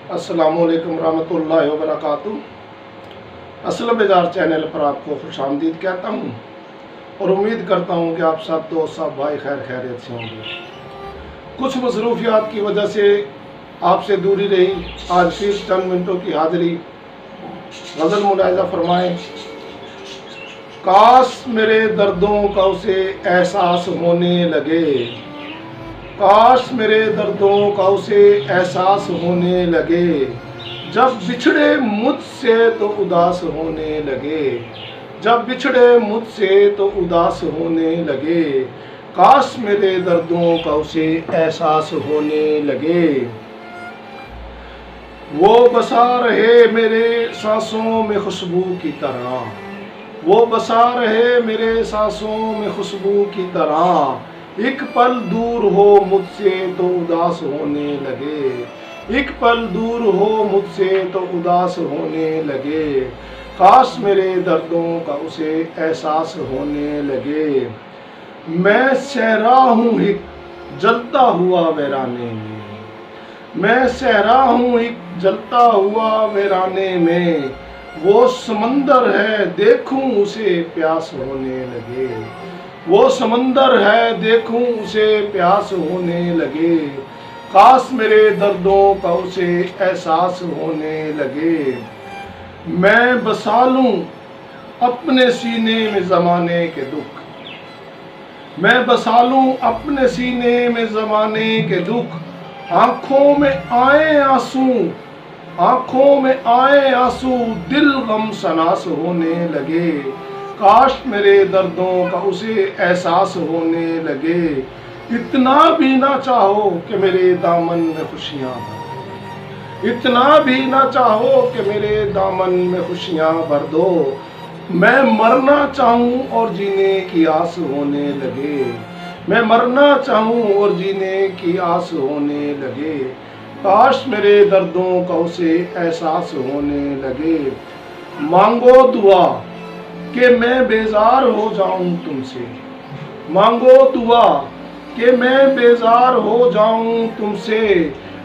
अस्सलामु अलैकुम रहमतुल्लाहि व बरकातुहू। असलम बेजार चैनल पर आपको खुश आमदीद कहता हूँ और उम्मीद करता हूँ कि आप सब दोस्त सब भाई खैर खैरियत से होंगे। कुछ मसरूफियात की वजह से आपसे दूरी रही। आज फिर चंद मिनटों की हाजिरी। गज़ल मुलाहिज़ा फरमाएँ। काश मेरे दर्दों का उसे एहसास होने लगे, काश मेरे दर्दों का उसे एहसास होने लगे, जब बिछड़े मुझसे तो उदास होने लगे, जब बिछड़े मुझसे तो उदास होने लगे, काश मेरे दर्दों का उसे एहसास होने लगे। वो बसा रहे मेरे सांसों में खुशबू की तरह, वो बसा रहे मेरे सांसों में खुशबू की तरह, एक पल दूर हो मुझसे तो उदास होने लगे, एक पल दूर हो मुझसे तो उदास होने लगे, काश मेरे दर्दों का उसे एहसास होने लगे। मैं सहरा हूँ एक जलता हुआ वीराने में, मैं सहरा हूँ एक जलता हुआ वीराने में, वो समंदर है देखूं उसे प्यास होने लगे, वो समंदर है देखूं उसे प्यास होने लगे, काश मेरे दर्दों का उसे एहसास होने लगे। मैं बसा लूं अपने सीने में ज़माने के दुख, मैं बसा लूं अपने सीने में ज़माने के दुख, आँखों में आए आंसू, आँखों में आए आंसू, दिल गम सनास होने लगे, काश मेरे दर्दों का उसे एहसास होने लगे। इतना भी ना चाहो कि मेरे दामन में खुशियाँ भर, इतना भी ना चाहो कि मेरे दामन में खुशियाँ भर दो, मैं मरना चाहूँ और जीने की आस होने लगे, मैं मरना चाहूँ और जीने की आस होने लगे, काश मेरे दर्दों का उसे एहसास होने लगे। मांगो दुआ कि मैं बेजार हो जाऊं तुमसे, मांगो दुआ कि मैं बेजार हो जाऊं तुमसे,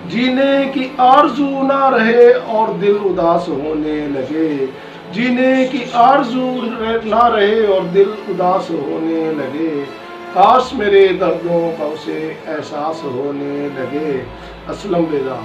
जीने की आरज़ू ना रहे और दिल उदास होने लगे, जीने की आरज़ू ना रहे और दिल उदास होने लगे, काश मेरे दर्दों का उसे एहसास होने लगे। असलम बेजा।